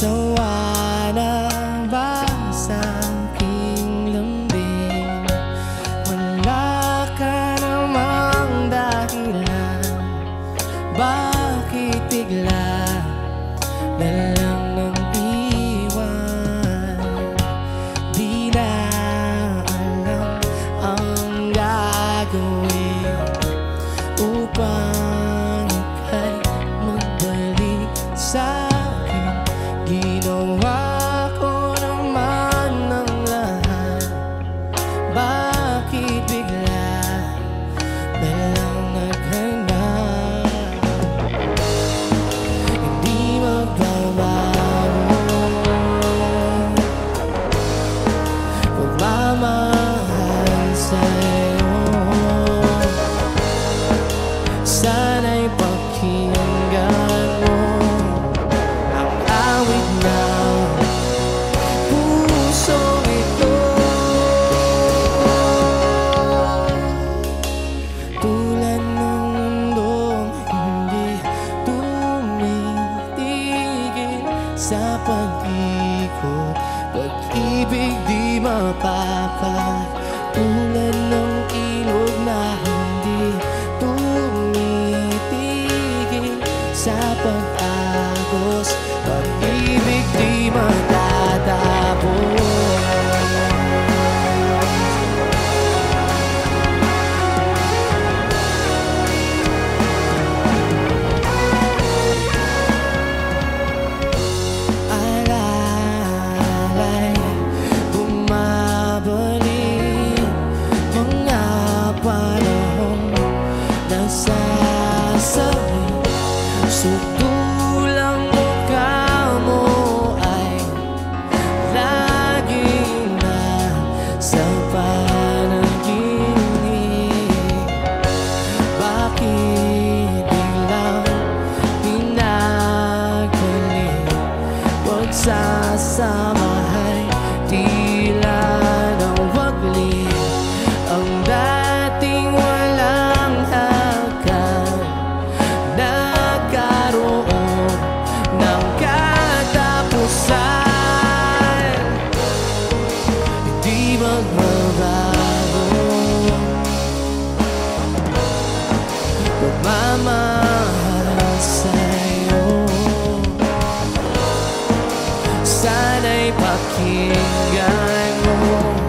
Sawa na ba sa aking lambing? Wala ka namang dahilan. Bakit bigla na lang nang iwan? Di na alam ang gagawin upang ika'y magbalik sa akin. Ginawa ko naman ng lahat. Bakit bigla na lang naghanap? Hindi magbabago pagmamahal sa'yo. Sana'y pakinggan mo ang awit ng pusong ito. Tulad ng mundong hindi tumitigil sa pag-ikot, pag-ibig di mapapat. Tulad ng ilog na hindi tumitigil sa pag-agos, pag-ibig di matatapos. Alalay, bumabalik mga panahong nasasabi. Sutulang mukha mo ay laging nasa panaginip. Bakit biglang pinagpalit? Pagsasamahay tila ng waglit. Ang dating walang hanggan nagkaroon ng katapusan. Hindi magbabago pagmamahal sa'yo. Sana'y pakinggan mo